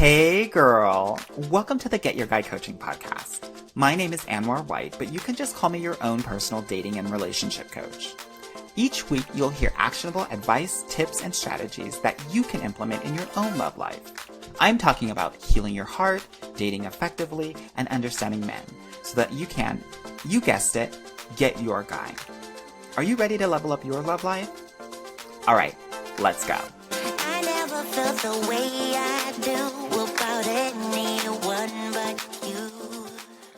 Hey girl, welcome to the Get Your Guy Coaching Podcast. My name is Anwar White, but you can just call me your own personal dating and relationship coach. Each week, you'll hear actionable advice, tips, and strategies that you can implement in your own love life. I'm talking about healing your heart, dating effectively, and understanding men so that you can, you guessed it, get your guy. Are you ready to level up your love life? All right, let's go. I never felt the way I do about anyone but you.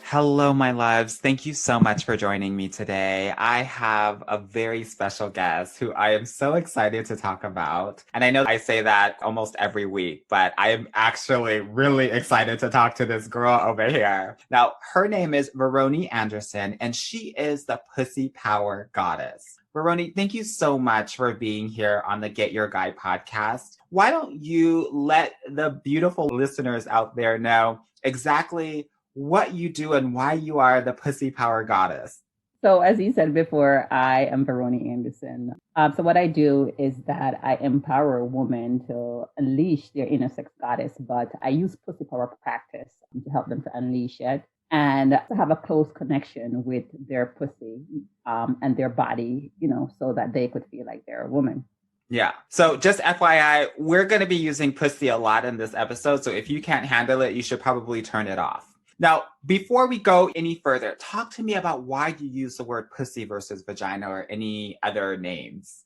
Hello, my loves. Thank you so much for joining me today. I have a very special guest who I am so excited to talk about. And I know I say that almost every week, but I am actually really excited to talk to this girl over here. Now, her name is Veronie Anderson, and she is the Pussy Power Goddess. Veronie, thank you so much for being here on the Get Your Guy podcast. Why don't you let the beautiful listeners out there know exactly what you do and why you are the Pussy Power Goddess? So as you said before, I am Veronie Anderson. So what I do is that I empower women to unleash their inner sex goddess, but I use pussy power practice to help them to unleash it and to have a close connection with their pussy and their body, so that they could feel like they're a woman. Yeah. So just FYI, we're going to be using pussy a lot in this episode. So if you can't handle it, you should probably turn it off. Now, before we go any further, talk to me about why you use the word pussy versus vagina or any other names.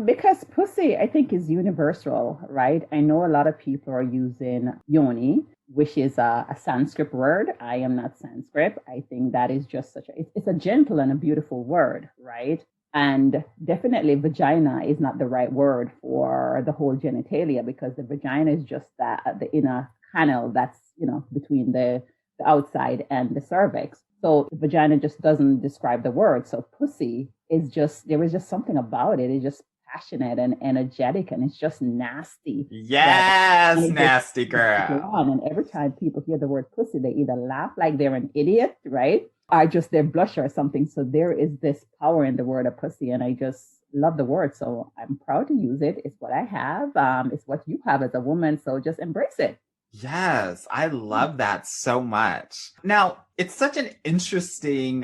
Because pussy, I think, is universal, right? I know a lot of people are using yoni, which is a Sanskrit word. I am not Sanskrit. I think that is just it's a gentle and a beautiful word, right? And definitely vagina is not the right word for the whole genitalia, because the vagina is just the inner canal that's, between the outside and the cervix. So vagina just doesn't describe the word. So pussy is there is just something about it. It's just passionate and energetic, and it's just nasty. Yes, right? Nasty girl. And every time people hear the word pussy, they either laugh like they're an idiot, right? Or just they blush or something. So there is this power in the word of pussy, and I just love the word. So I'm proud to use it. It's what I have. It's what you have as a woman. So just embrace it. Yes, I love that so much. Now, it's such an interesting,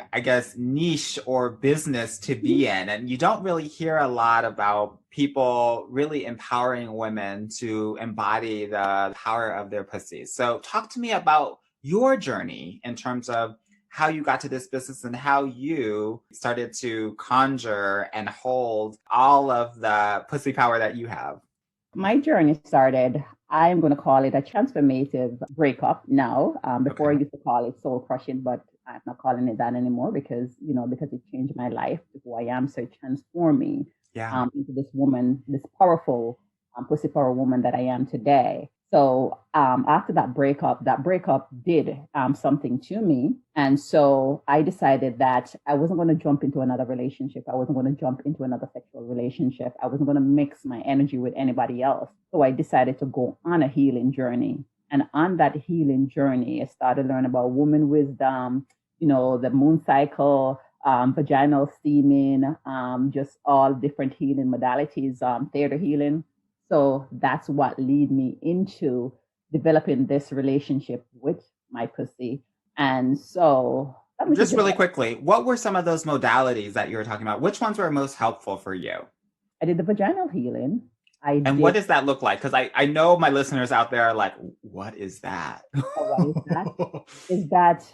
niche or business to be in. And you don't really hear a lot about people really empowering women to embody the power of their pussies. So talk to me about your journey in terms of how you got to this business and how you started to conjure and hold all of the pussy power that you have. My journey started, I'm going to call it a transformative breakup now. Before I used to call it soul crushing, but I'm not calling it that anymore because it changed my life to who I am. So it transformed me into this woman, this powerful pussy power woman that I am today. So after that breakup did something to me. And so I decided that I wasn't going to jump into another relationship. I wasn't going to jump into another sexual relationship. I wasn't going to mix my energy with anybody else. So I decided to go on a healing journey. And on that healing journey, I started to learn about woman wisdom, the moon cycle, vaginal steaming, just all different healing modalities, theater healing. So that's what led me into developing this relationship with my pussy. And so just really quickly, what were some of those modalities that you were talking about? Which ones were most helpful for you? I did the vaginal healing. What does that look like? Because I know my listeners out there are like, what is that? What is that? Is that,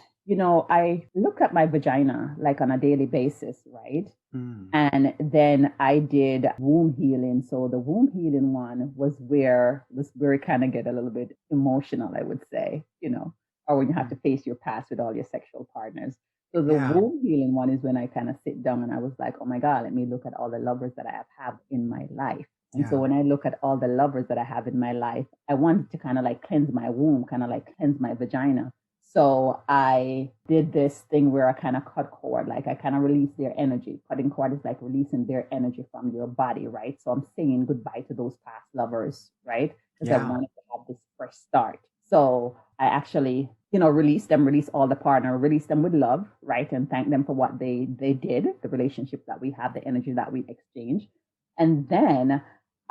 I look at my vagina like on a daily basis, right? And then I did womb healing. So the womb healing one was where it kind of get a little bit emotional, I would say, or when you have to face your past with all your sexual partners. So the womb healing one is when I kind of sit down and I was like, oh my God, let me look at all the lovers that I have had in my life. And so when I look at all the lovers that I have in my life, I wanted to kind of like cleanse my womb, kind of like cleanse my vagina. So I did this thing where I kind of cut cord, like I kind of release their energy. Cutting cord is like releasing their energy from your body, right? So I'm saying goodbye to those past lovers, right? Because I wanted to have this fresh start. So I actually, release all the partner, release them with love, right? And thank them for what they did, the relationship that we have, the energy that we exchange. And then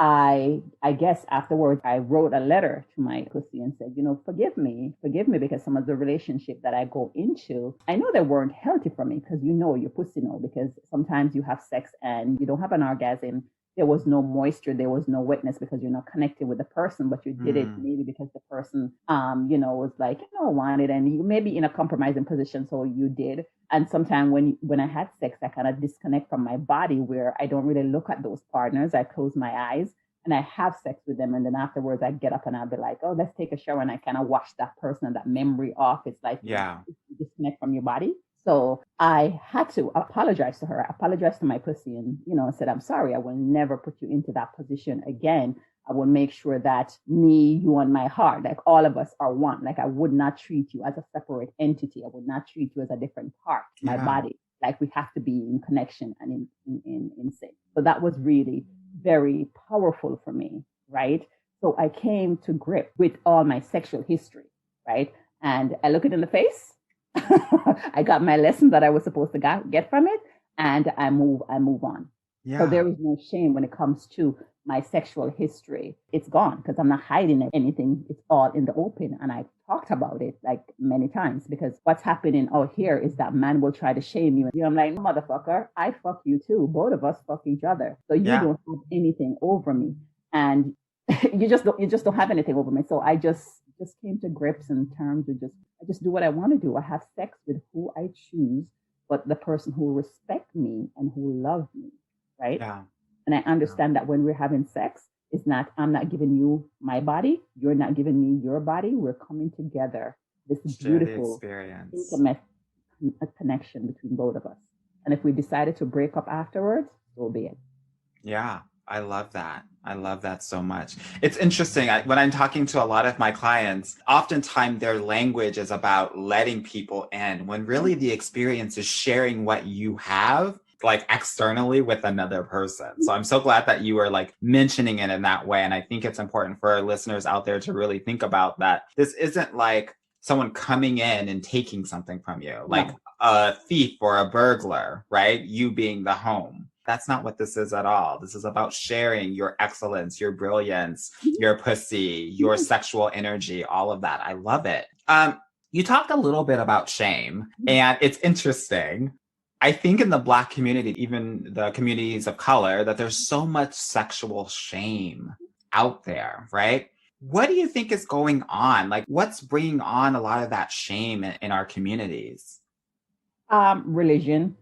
I guess afterwards I wrote a letter to my pussy and said, forgive me because some of the relationship that I go into, I know they weren't healthy for me because your pussy know because sometimes you have sex and you don't have an orgasm. There was no moisture, there was no wetness because you're not connected with the person, but you did it Mm. maybe because the person, was like, wanted, and you may be in a compromising position, so you did. And sometimes when I had sex, I kind of disconnect from my body where I don't really look at those partners. I close my eyes and I have sex with them, and then afterwards I get up and I'll be like, oh, let's take a shower, and I kind of wash that person and that memory off. It's like Yeah. you disconnect from your body. So I had to apologize to her. I apologized to my pussy and, said, I'm sorry. I will never put you into that position again. I will make sure that me, you, and my heart, like all of us are one. Like I would not treat you as a separate entity. I would not treat you as a different part, my Yeah. body. Like we have to be in connection and in sync. So that was really very powerful for me, right? So I came to grip with all my sexual history, right? And I look it in the face. I got my lesson that I was supposed to get from it, and I move on. Yeah. So there is no shame when it comes to my sexual history. It's gone because I'm not hiding anything. It's all in the open, and I've talked about it like many times because what's happening out here is that man will try to shame you. I'm like, motherfucker, I fuck you too. Both of us fuck each other, so you don't have anything over me, and you just don't have anything over me. So I just came to grips in terms of I just do what I want to do. I have sex with who I choose, but the person who respect me and who love me, right? Yeah. And I understand that when we're having sex, it's not, I'm not giving you my body, you're not giving me your body. We're coming together. This Share the beautiful, experience. intimate connection between both of us. And if we decided to break up afterwards, so be it. Yeah, I love that. I love that so much. It's interesting. When I'm talking to a lot of my clients, oftentimes their language is about letting people in when really the experience is sharing what you have like externally with another person. So I'm so glad that you were like mentioning it in that way. And I think it's important for our listeners out there to really think about that. This isn't like someone coming in and taking something from you, like a thief or a burglar, right? You being the home. That's not what this is at all. This is about sharing your excellence, your brilliance, your pussy, your sexual energy, all of that. I love it. You talked a little bit about shame, and it's interesting. I think in the Black community, even the communities of color, that there's so much sexual shame out there, right? What do you think is going on? Like, what's bringing on a lot of that shame in our communities? Religion.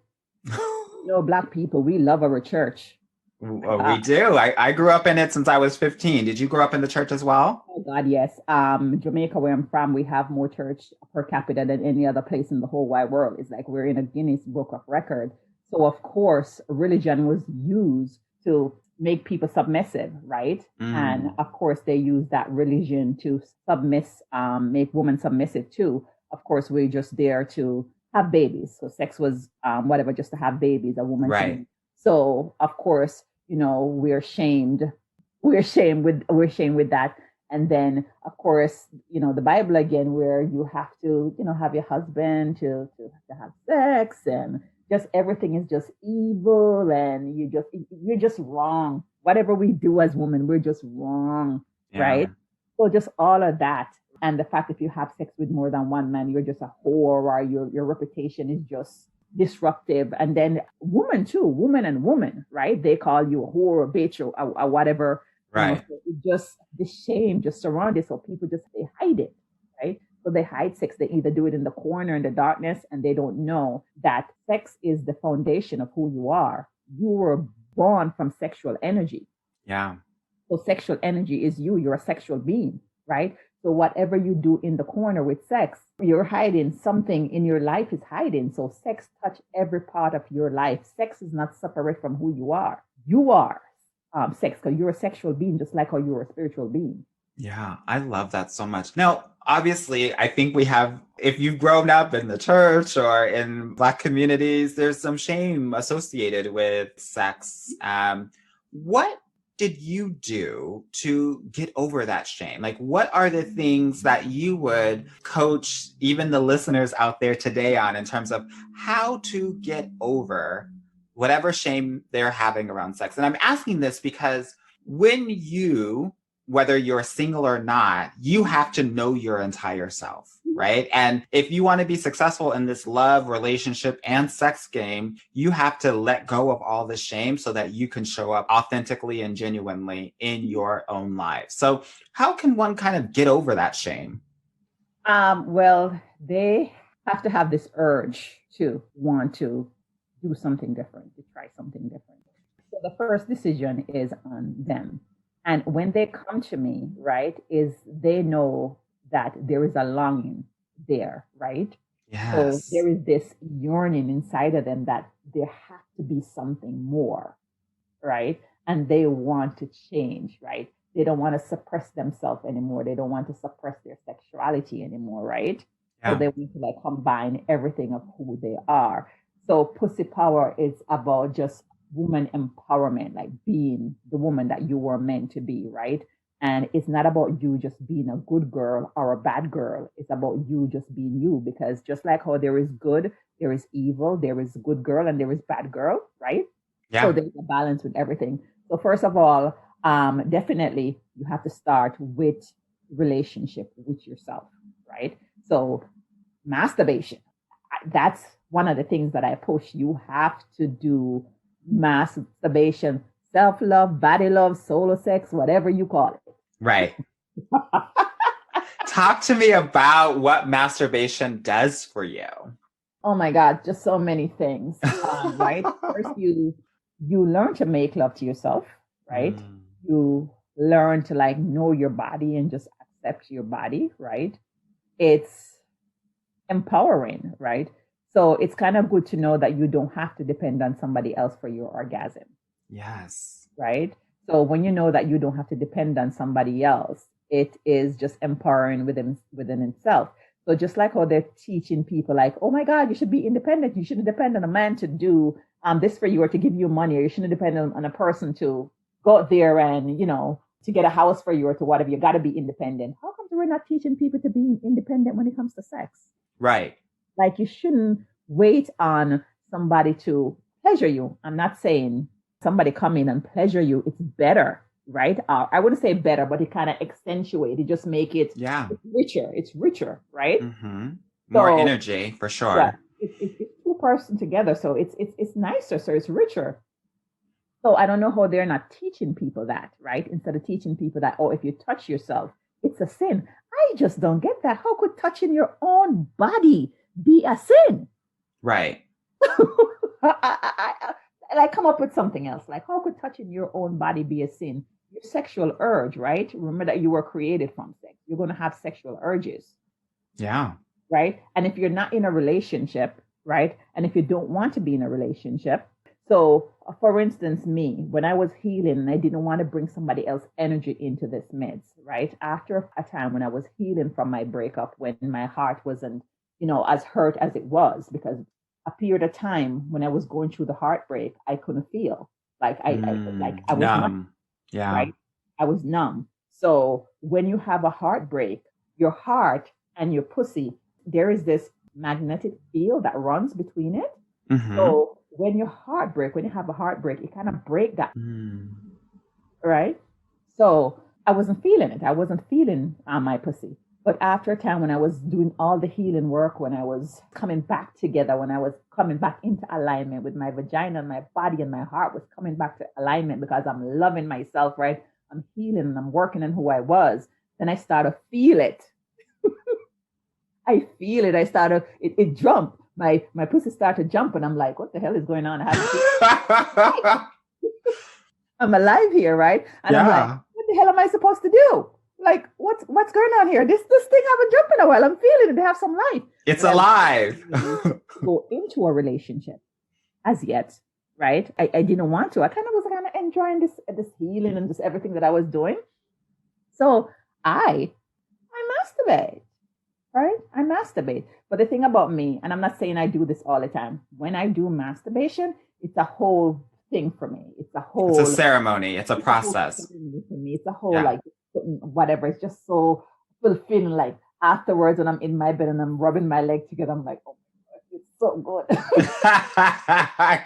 Black people, we love our church. We do. I grew up in it since I was 15. Did you grow up in the church as well? Oh God, yes. Jamaica, where I'm from, we have more church per capita than any other place in the whole wide world. It's like we're in a Guinness Book of Record. So of course, religion was used to make people submissive, right? And of course, they use that religion to make women submissive too. Of course, we're just there to have babies. So sex was whatever, just to have babies. A woman, right? So of course, we're shamed. We're shamed with that. And then, of course, the Bible again, where you have to, have your husband to have sex, and just everything is just evil, and you're just wrong. Whatever we do as women, we're just wrong, right? So just all of that, and the fact if you have sex with more than one man, you're just a whore, or your reputation is just disruptive. And then woman too, woman and woman, right? They call you a whore or bitch or whatever. Right. So it just, the shame just surrounds it. So people they hide it, right? So they hide sex. They either do it in the corner in the darkness, and they don't know that sex is the foundation of who you are. You were born from sexual energy. Yeah. So sexual energy is you. You're a sexual being, right? So whatever you do in the corner with sex, you're hiding something in your life is hiding. So sex touch every part of your life. Sex is not separate from who you are. You are sex, because you're a sexual being, just like how you're a spiritual being. Yeah, I love that so much. Now, obviously, I think if you've grown up in the church or in Black communities, there's some shame associated with sex. What did you do to get over that shame? Like, what are the things that you would coach even the listeners out there today on in terms of how to get over whatever shame they're having around sex? And I'm asking this because when whether you're single or not, you have to know your entire self, right? And if you want to be successful in this love, relationship, and sex game, you have to let go of all the shame so that you can show up authentically and genuinely in your own life. So, how can one kind of get over that shame? Well, they have to have this urge to want to do something different, to try something different. So the first decision is on them. And when they come to me, right, is they know that there is a longing there, right? So Yes. there is this yearning inside of them that there has to be something more, right? And they want to change, right? They don't want to suppress themselves anymore. They don't want to suppress their sexuality anymore, right? So Yeah. they want to like combine everything of who they are. So pussy power is about just woman empowerment, like being the woman that you were meant to be, right? And it's not about you just being a good girl or a bad girl. It's about you just being you, because just like how there is good, there is evil, there is good girl, and there is bad girl, right? So Yeah. there's a balance with everything. So first of all, definitely you have to start with relationship with yourself, right? So masturbation, that's one of the things that I push. You have to do masturbation, self-love, body love, solo sex, whatever you call it. Right. Talk to me about what masturbation does for you. Oh my God, just so many things. Right? First, you learn to make love to yourself, right? Mm. You learn to like know your body and just accept your body, right? It's empowering, right? So it's kind of good to know that you don't have to depend on somebody else for your orgasm, Yes. right? So when you know that you don't have to depend on somebody else, it is just empowering within itself. So just like how they're teaching people like, oh my God, you should be independent. You shouldn't depend on a man to do this for you or to give you money, or you shouldn't depend on a person to go out there and, to get a house for you or to whatever. You got to be independent. How come we're not teaching people to be independent when it comes to sex? Right. Like you shouldn't wait on somebody to pleasure you. I'm not saying somebody come in and pleasure you. It's better, right? I wouldn't say better, but it kind of accentuate. It just make it Yeah. richer. It's richer, right? Mm-hmm. More So energy for yeah, sure. it's two person together, so it's nicer, so it's richer. So I don't know how they're not teaching people that, right? Instead of teaching people that, oh, if you touch yourself, it's a sin. I just don't get that. How could touching your own body be a sin? Right. I come up with something else. Like, how could touching your own body be a sin? Your sexual urge, right? Remember that you were created from sex. You're going to have sexual urges, Yeah. right? And if you're not in a relationship, right? And if you don't want to be in a relationship, so for instance, me, when I was healing and I didn't want to bring somebody else energy into this meds, right? After a time when I was healing from my breakup, when my heart wasn't, as hurt as it was, because a period of time when I was going through the heartbreak, I couldn't feel like I was numb, Numb. Yeah. right? I was numb. So when you have a heartbreak, your heart and your pussy, there is this magnetic field that runs between it. Mm-hmm. So when when you have a heartbreak, it kind of break that, Mm. right? So I wasn't feeling it. I wasn't feeling my pussy. But after a time when I was doing all the healing work, when I was coming back together, when I was coming back into alignment with my vagina and my body and my heart was coming back to alignment because I'm loving myself, right? I'm healing and I'm working on who I was. Then I started to feel it. I feel it. I started, it jumped. My pussy started jumping. I'm like, what the hell is going on? I'm alive here, right? And I'm like, Yeah. what the hell am I supposed to do? Like, what's going on here? This thing haven't jumped in a while. I'm feeling it. They have some life. It's But I alive. to go into a relationship as yet, right? I didn't want to. I kind of was kind of enjoying this healing and just everything that I was doing. So I masturbate, right? I masturbate. But the thing about me, and I'm not saying I do this all the time, when I do masturbation, it's a whole thing for me. It's a It's a whole, ceremony. It's a it's a whole process. ceremony for me. It's a whole Yeah. like whatever. It's just so fulfilling. Like afterwards, when I'm in my bed and I'm rubbing my leg together, I'm like, oh my God, it's so good.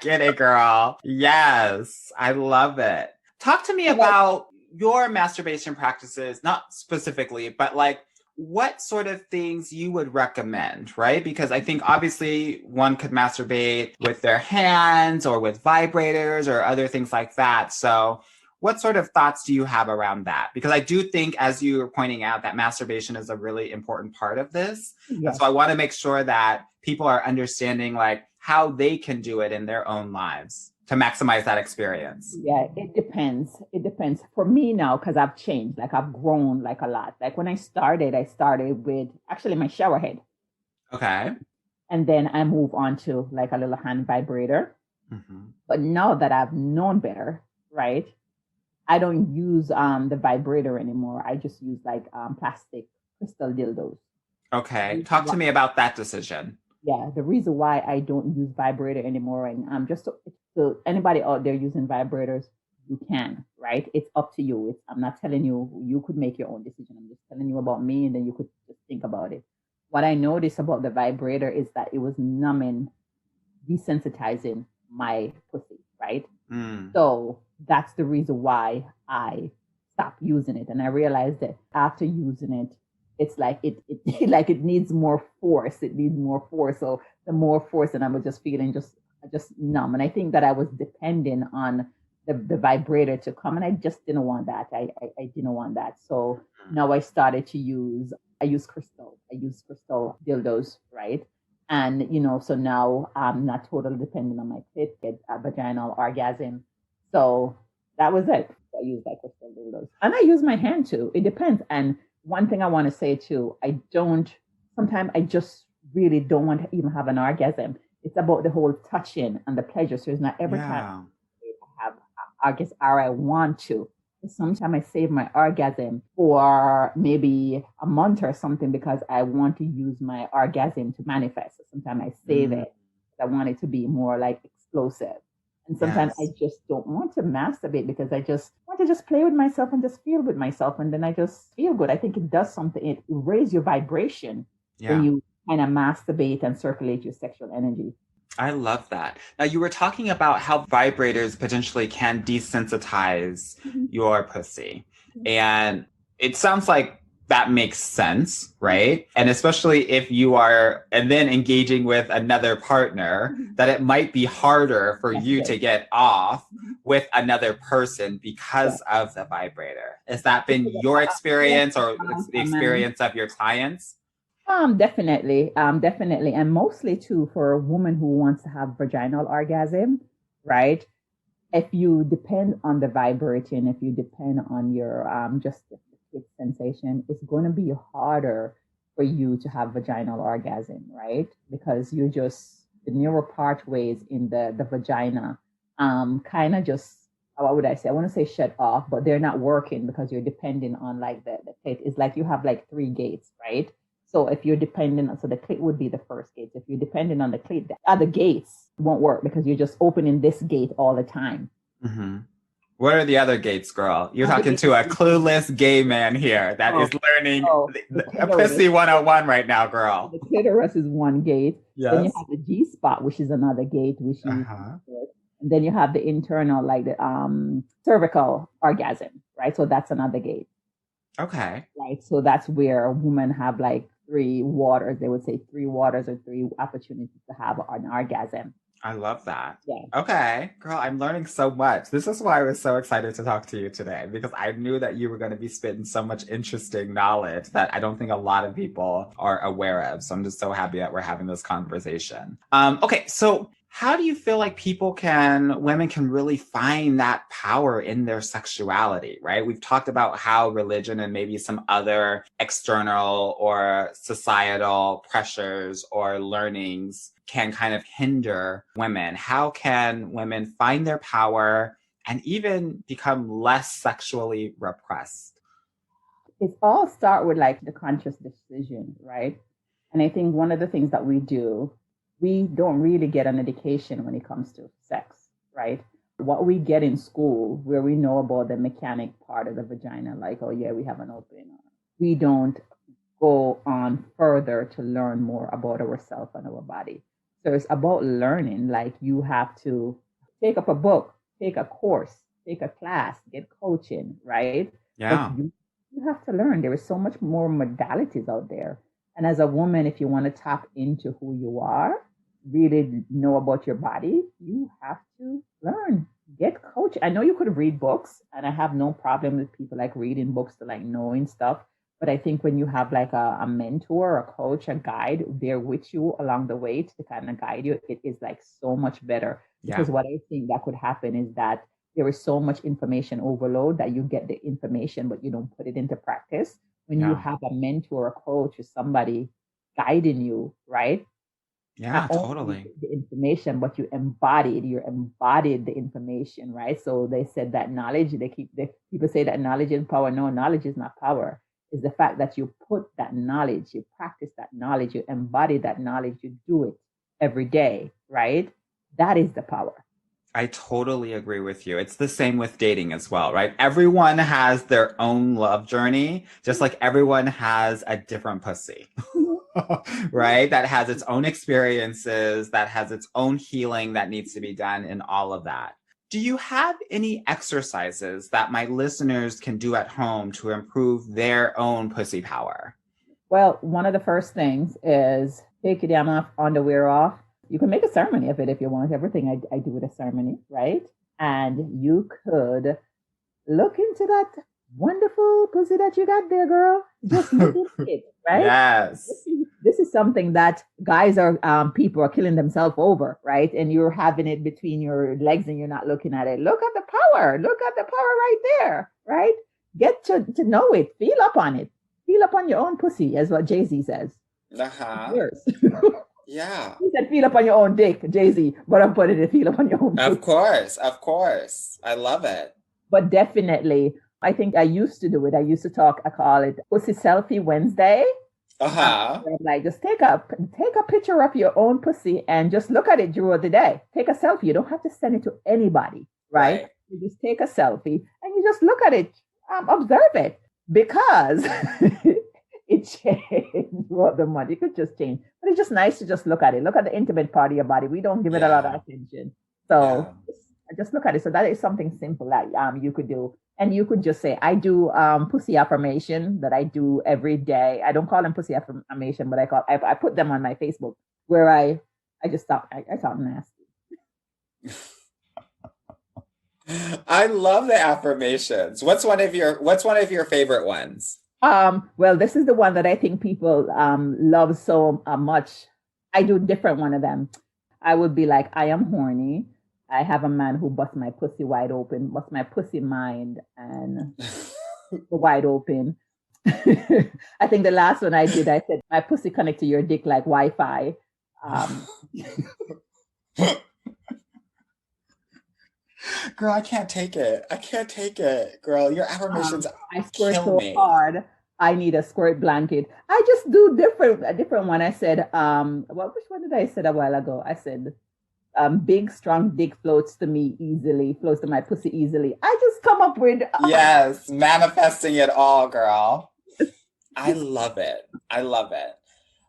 Get it, girl. Yes. I love it. Talk to me about your masturbation practices, not specifically, but like what sort of things you would recommend, right? Because I think obviously one could masturbate with their hands or with vibrators or other things like that. So, what sort of thoughts do you have around that? Because I do think, as you were pointing out, that masturbation is a really important part of this. And Yes. so I want to make sure that people are understanding like how they can do it in their own lives to maximize that experience. Yeah, it depends. It depends. For me now, because I've changed, like I've grown like a lot. Like when I started with actually my shower head. Okay. And then I move on to like a little hand vibrator. Mm-hmm. But now that I've known better, right? I don't use the vibrator anymore. I just use like plastic crystal dildos. Okay. Talk to me about that decision. Yeah, the reason why I don't use vibrator anymore, and just so anybody out there using vibrators, you can, right? It's up to you. I'm not telling you you could make your own decision. I'm just telling you about me, and then you could just think about it. What I noticed about the vibrator is that it was numbing, desensitizing my pussy, right? So that's the reason why I stopped using it. And I realized that after using it, it's like it like it needs more force. It needs more force. So the more force, and I was just feeling just numb. And I think that I was depending on the vibrator to come, and I just didn't want that. I didn't want that. So now I started to use crystal. I use crystal dildos, right? And so now I'm not totally dependent on my clit, get a vaginal orgasm. So that was it. I use like crystal dildos, and I use my hand too. It depends. And one thing I want to say too, sometimes I just really don't want to even have an orgasm. It's about the whole touching and the pleasure. So it's not every time I have orgasm or I want to. Sometimes I save my orgasm for maybe a month or something because I want to use my orgasm to manifest. So sometimes I save it. I want it to be more like explosive. And sometimes I just don't want to masturbate because I just want to just play with myself and just feel with myself. And then I just feel good. I think it does something. It raises your vibration when you kind of masturbate and circulate your sexual energy. I love that. Now, you were talking about how vibrators potentially can desensitize your pussy. And it sounds like that makes sense, right? And especially if you are, and then engaging with another partner, that it might be harder for you to get off with another person because of the vibrator. Has that been your experience or the experience of your clients? Definitely. And mostly too for a woman who wants to have vaginal orgasm, right? If you depend on the vibrating, if you depend on your just the sensation, it's going to be harder for you to have vaginal orgasm, right? Because the neural pathways in the vagina kind of just, what would I say? I want to say shut off, but they're not working because you're depending on like the clit. It's like you have like three gates, right? So if you're dependent on, so the clit would be the first gate. If you're dependent on the clit, the other gates won't work because you're just opening this gate all the time. Mm-hmm. What are the other gates, girl? You're talking to a clueless gay man here that is learning a pussy 101 right now, girl. The clitoris is one gate. Yes. Then you have the G spot, which is another gate, which is, and then you have the internal, like the cervical orgasm, right? So that's another gate. Okay. Right. So that's where women have like three waters. They would say three waters or three opportunities to have an orgasm. I love that. Yeah. Okay, girl, I'm learning so much. This is why I was so excited to talk to you today because I knew that you were going to be spitting so much interesting knowledge that I don't think a lot of people are aware of. So I'm just so happy that we're having this conversation. Okay, so how do you feel like women can really find that power in their sexuality, right? We've talked about how religion and maybe some other external or societal pressures or learnings can kind of hinder women. How can women find their power and even become less sexually repressed? It all start with like the conscious decision, right? And I think one of the things that we don't really get an education when it comes to sex, right? What we get in school, where we know about the mechanic part of the vagina, like, oh yeah, we have an opening. We don't go on further to learn more about ourselves and our body. So it's about learning. Like you have to take up a book, take a course, take a class, get coaching, right? But Yeah. you have to learn. There is so much more modalities out there. And as a woman, if you want to tap into who you are, really know about your body, you have to learn. Get coach. I know you could read books, and I have no problem with people like reading books to like knowing stuff. But I think when you have like a mentor, a coach, a guide there with you along the way to kind of guide you, it is like so much better. Yeah. Because what I think that could happen is that there is so much information overload that you get the information, but you don't put it into practice. When you Yeah. have a mentor, a coach, or somebody guiding you, right? Not Yeah, only you totally. get the information, but you embodied the information, right? So they said that knowledge, people say that knowledge is power. No, knowledge is not power. It's the fact that you put that knowledge, you practice that knowledge, you embody that knowledge, you do it every day, right? That is the power. I totally agree with you. It's the same with dating as well, right? Everyone has their own love journey, just like everyone has a different pussy, right? That has its own experiences, that has its own healing that needs to be done, and all of that. Do you have any exercises that my listeners can do at home to improve their own pussy power? Well, one of the first things is take your damn off underwear off. You can make a ceremony of it if you want. Everything I do with a ceremony, right? And you could look into that wonderful pussy that you got there, girl. Just look into it, right? Yes. This is something that guys are, people are killing themselves over, right? And you're having it between your legs and you're not looking at it. Look at the power. Look at the power right there, right? Get to know it. Feel up on it. Feel up on your own pussy, as what Jay Z says. It's Uh-huh. yours. Yeah. He said, feel up on your own dick, Jay Z, but I'm putting it, feel up on your own Of pussy. course. Of course. I love it. But definitely, I think I used to do it. I used to talk, I call it Pussy Selfie Wednesday. Uh-huh. Where I'm like, just take a picture of your own pussy and just look at it throughout the day. Take a selfie. You don't have to send it to anybody, right? Right. You just take a selfie and you just look at it, observe it, because it changed throughout the month. It could just change, but it's just nice to just look at it. Look at the intimate part of your body. We don't give it a lot of Yeah. attention, Yeah. so just look at it. So that is something simple that you could do. And you could just say, I do pussy affirmation that I do every day. I don't call them pussy affirmation, but I put them on my Facebook where I just talk I talk nasty. I love the affirmations. What's one of your favorite ones? Well, this is the one that I think people love so much. I do different one of them. I would be like, I am horny. I have a man who busts my pussy wide open, busts my pussy mind and wide open. I think the last one I did, I said, my pussy connect to your dick like Wi-Fi. Um, Girl, I can't take it. I can't take it. Girl, your affirmations I squirt kill so me. hard. I need a squirt blanket. I just do a different one. I said, which one did I said a while ago? I said, big strong dick floats to me easily, floats to my pussy easily. I just come up with Yes, manifesting it all, girl. I love it. I love it.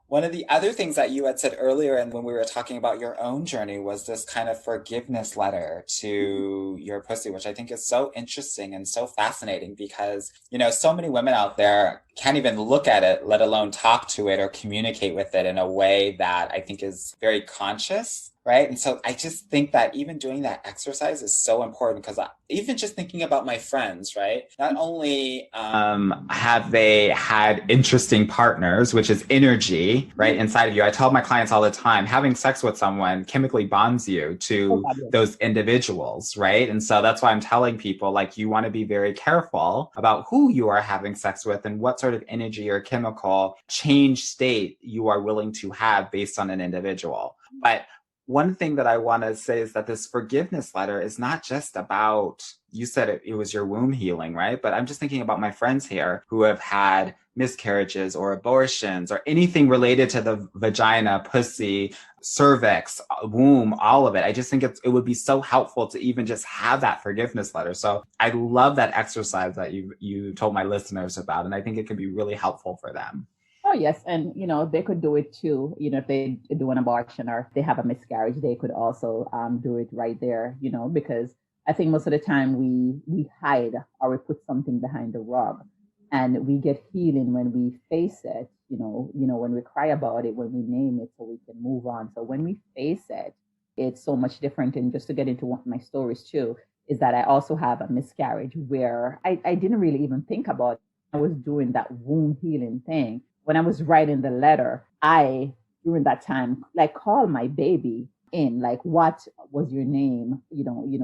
One of the other things that you had said earlier, and when we were talking about your own journey, was this kind of forgiveness letter to your pussy, which I think is so interesting and so fascinating because, so many women out there can't even look at it, let alone talk to it or communicate with it in a way that I think is very conscious. Right. And so I just think that even doing that exercise is so important because even just thinking about my friends, right? Not only have they had interesting partners, which is energy, right, inside of you. I tell my clients all the time, having sex with someone chemically bonds you oh to God, yes. those individuals, right? And so that's why I'm telling people, like, you want to be very careful about who you are having sex with and what sort of energy or chemical change state you are willing to have based on an individual. But one thing that I want to say is that this forgiveness letter is not just about, you said it was your womb healing, right? But I'm just thinking about my friends here who have had miscarriages or abortions or anything related to the vagina, pussy, cervix, womb, all of it. I just think it would be so helpful to even just have that forgiveness letter. So I love that exercise that you told my listeners about, and I think it can be really helpful for them. Oh yes, and they could do it too. If they do an abortion or if they have a miscarriage, they could also do it right there. Because I think most of the time we hide or we put something behind the rug, and we get healing when we face it. When we cry about it, when we name it, so we can move on. So when we face it, it's so much different. And just to get into one of my stories too, is that I also have a miscarriage where I didn't really even think about it. I was doing that womb healing thing. When I was writing the letter, I, during that time, like called my baby in, like, what was your name?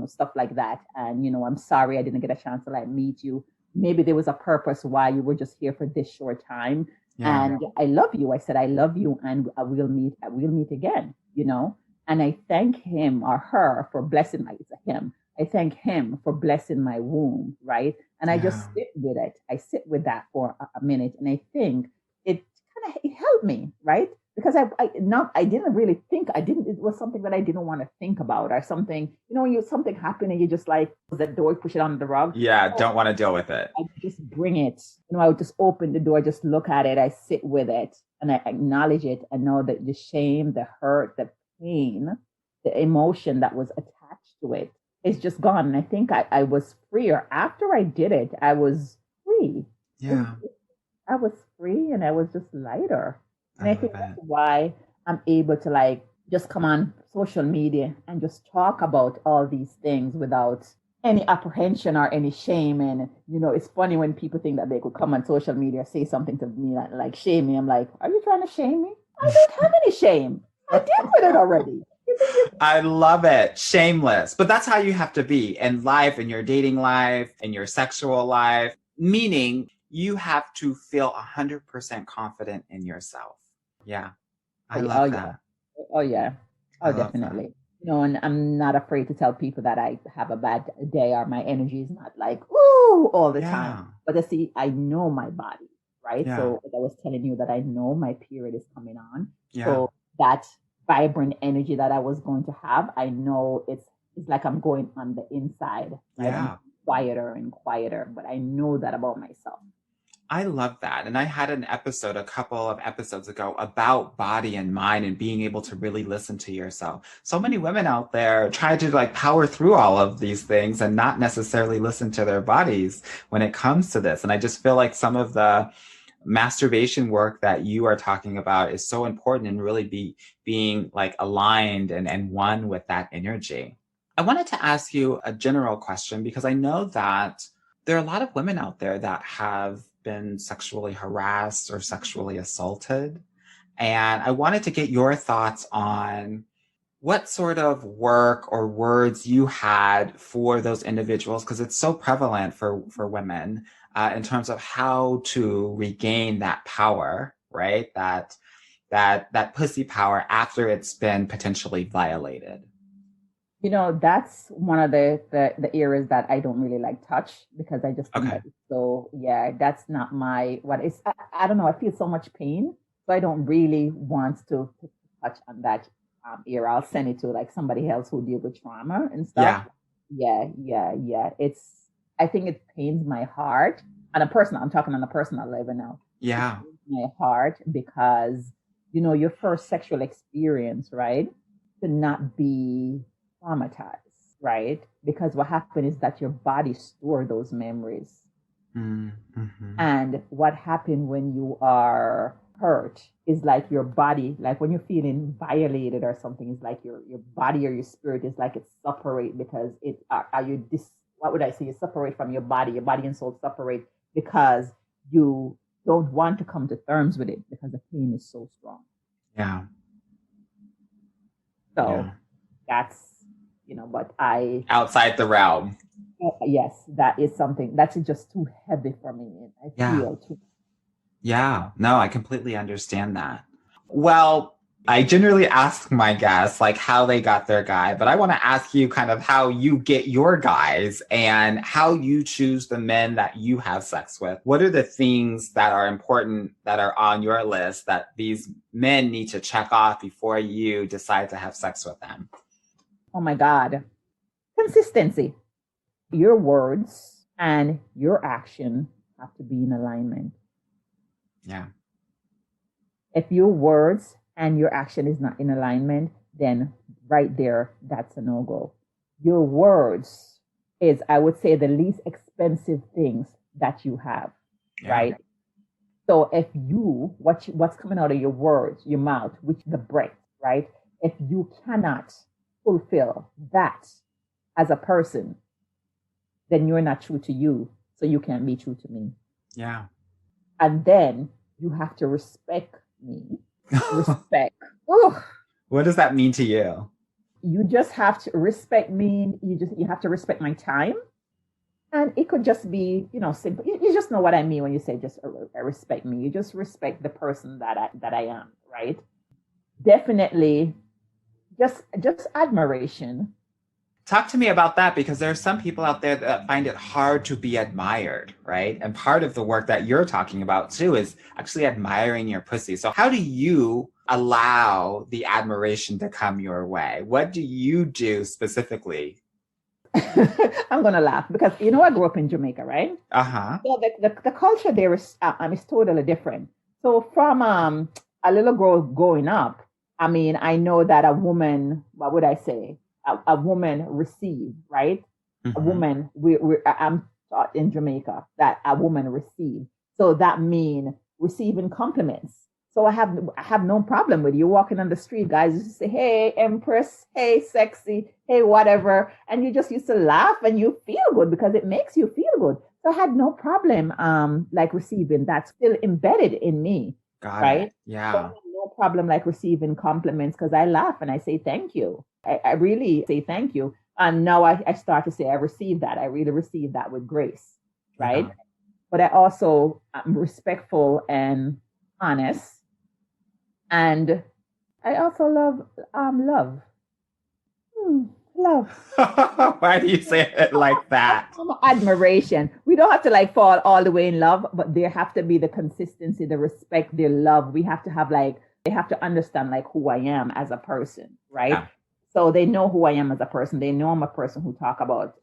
Stuff like that. And, I'm sorry I didn't get a chance to like meet you. Maybe there was a purpose why you were just here for this short time. Yeah. And I love you. I said, I love you, and we'll meet again. And I thank him or her for blessing it's a him. I thank him for blessing my womb, right? And I Yeah. just sit with it. I sit with that for a minute, and I think it it helped me, right? Because I didn't really think, it was something that I didn't want to think about, or something, something happened and you just like the door, push it under the rug. Yeah. Don't want to deal with it. I just bring it, I would just open the door, just look at it, I sit with it, and I acknowledge it. I know that the shame, the hurt, the pain, the emotion that was attached to it is just gone. And I think I was freer after I did it. I was free. Yeah. I was free, and I was just lighter. And I I love think it. that's why I'm able to like just come on social media and just talk about all these things without any apprehension or any shame. And it's funny when people think that they could come on social media, say something to me like shame me. I'm like, are you trying to shame me? I don't have any shame. I deal with it already. I love it. Shameless. But that's how you have to be in life, in your dating life, in your sexual life, meaning you have to feel 100% confident in yourself. Yeah. I Oh love yeah. that. Oh yeah. I Oh love that. definitely. And I'm not afraid to tell people that I have a bad day or my energy is not like ooh all the time. Yeah. But I see, I know my body, right? Yeah. So as I was telling you that I know my period is coming on. Yeah. So that vibrant energy that I was going to have, I know it's like I'm going on the inside, right? I'm Yeah. quieter and quieter, but I know that about myself. I love that. And I had an episode a couple of episodes ago about body and mind and being able to really listen to yourself. So many women out there try to like power through all of these things and not necessarily listen to their bodies when it comes to this. And I just feel like some of the masturbation work that you are talking about is so important and really being like aligned and one with that energy. I wanted to ask you a general question because I know that there are a lot of women out there that have been sexually harassed or sexually assaulted. And I wanted to get your thoughts on what sort of work or words you had for those individuals, because it's so prevalent for women in terms of how to regain that power, right? That pussy power after it's been potentially violated. That's one of the areas that I don't really like touch, because I just think Okay. that it's so, yeah, that's not my, what is, I don't know. I feel so much pain. So I don't really want to touch on that area. I'll send it to like somebody else who deal with trauma and stuff. Yeah. Yeah, yeah, yeah. I think it pains my heart I'm talking on a personal level now. It Yeah. pains my heart because, your first sexual experience, right? To not be traumatized, right? Because what happened is that your body store those memories. Mm-hmm. And what happened when you are hurt is like your body, like when you're feeling violated or something, is like your body or your spirit is like it's separate, because are you this, what would I say? You separate from your body and soul separate, because you don't want to come to terms with it because the pain is so strong. Yeah. So Yeah. that's, but I, Outside the realm. yes, that is something that's just too heavy for me. I Yeah. feel too. Yeah. No, I completely understand that. Well, I generally ask my guests like how they got their guy, but I want to ask you kind of how you get your guys and how you choose the men that you have sex with. What are the things that are important that are on your list that these men need to check off before you decide to have sex with them? Oh my God. Consistency. Your words and your action have to be in alignment. Yeah. If your words and your action is not in alignment, then right there, that's a no go. Your words is, I would say, the least expensive things that you have, Yeah. right? So if you, what's coming out of your words, your mouth, which the breath, right? If you cannot fulfill that as a person, then you're not true to you. So you can't be true to me. Yeah. And then you have to respect me. Respect. Ugh. What does that mean to you? You just have to respect me. You have to respect my time. And it could just be, simple. You just know what I mean when you say just respect me. You just respect the person that I am, right? Definitely, just admiration. Talk to me about that, because there are some people out there that find it hard to be admired, right? And part of the work that you're talking about too is actually admiring your pussy. So how do you allow the admiration to come your way? What do you do specifically? I'm gonna laugh because I grew up in Jamaica, right? Uh-huh. So the culture there is totally different. So from a little girl growing up, I mean, I know that a woman, what would I say? A woman receive, right? A Mm-hmm. woman, I'm taught in Jamaica that a woman receive. So that mean receiving compliments. So I have no problem with you walking on the street, guys. You just say, "Hey, Empress," "Hey, sexy," "Hey, whatever," and you just used to laugh and you feel good because it makes you feel good. So I had no problem, like receiving that still embedded in me, Got it. right? So I Yeah. have no problem like receiving compliments because I laugh and I say thank you. I really say thank you. And now I start to say I receive that. I really receive that with grace, right? Yeah. But I also am respectful and honest, and I also love. Hmm, love. Why do you say it like that? Admiration. We don't have to like fall all the way in love, but there have to be the consistency, the respect, the love. We have to have like they have to understand like who I am as a person, right? Yeah. So they know who I am as a person. They know I'm a person who talk about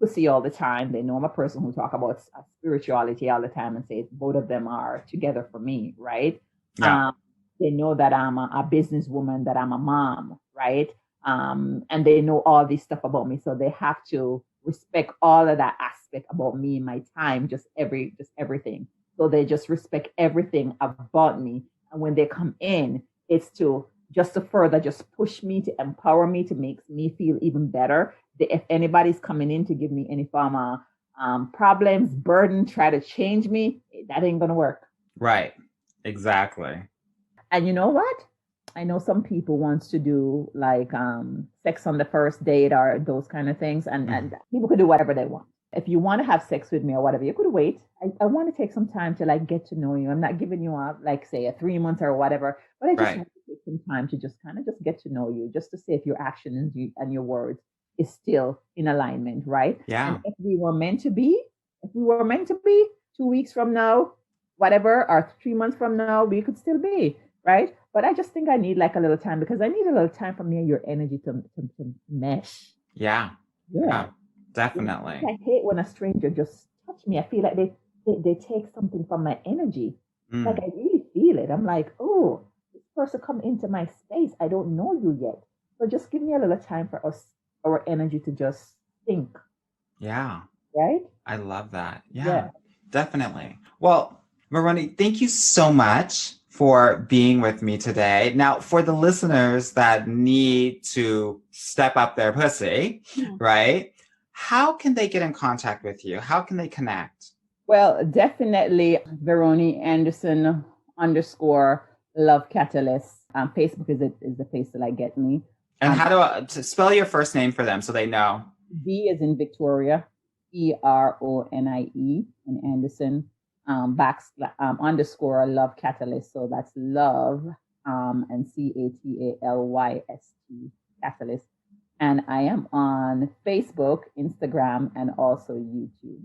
pussy all the time. They know I'm a person who talk about spirituality all the time and say both of them are together for me, right? Yeah. Um, they know that I'm a businesswoman, that I'm a mom, right? And they know all this stuff about me, so they have to respect all of that aspect about me, my time, just everything. So they just respect everything about me, and when they come in, it's to just to further just push me, to empower me, to make me feel even better. If anybody's coming in to give me any form of problems, burden, try to change me, that ain't gonna work. Right. Exactly. And you know what? I know some people wants to do like sex on the first date or those kind of things, and Mhm. people could do whatever they want. If you want to have sex with me or whatever, you could wait. I want to take some time to like get to know you. I'm not giving you a like say a 3 months or whatever, but I just Right. want to take some time to just kind of just get to know you, just to see if your actions and your words is still in alignment, right? And Yeah. if we were meant to be 2 weeks from now, whatever, or 3 months from now, we could still be, right? But I just think I need like a little time because I need a little time for me and your energy to mesh. Yeah. Yeah. Yeah. Definitely. I hate when a stranger just touch me. I feel like they take something from my energy. Like Mm. I really feel it. I'm like, oh, this person come into my space. I don't know you yet. So just give me a little time for our energy to just think, Yeah. right? I love that. Yeah, Yeah. definitely. Well, Veronie, thank you so much for being with me today. Now, for the listeners that need to step up their pussy, right? How can they get in contact with you? How can they connect? Well, definitely Veronie Anderson underscore love catalyst. Facebook is the place that I get me. And Um, how do I to spell your first name for them so they know? V is in Victoria, Eronie in Anderson, underscore love catalyst. So that's love and CATALYST catalyst. And I am on Facebook, Instagram, and also YouTube.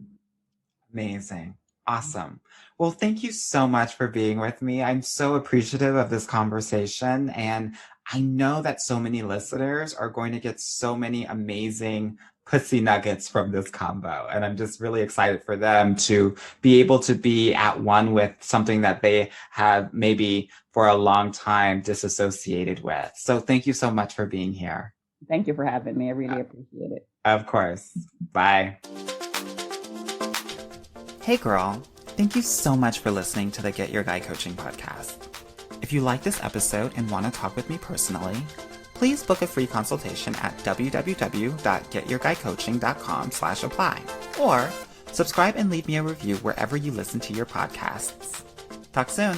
Amazing. Awesome. Well, thank you so much for being with me. I'm so appreciative of this conversation. And I know that so many listeners are going to get so many amazing pussy nuggets from this combo. And I'm just really excited for them to be able to be at one with something that they have maybe for a long time disassociated with. So thank you so much for being here. Thank you for having me. I Uh, really appreciate it. Of course. Bye. Hey girl, thank you so much for listening to the Get Your Guy Coaching podcast. If you like this episode and want to talk with me personally, please book a free consultation at www.getyourguycoaching.com/apply or subscribe and leave me a review wherever you listen to your podcasts. Talk soon.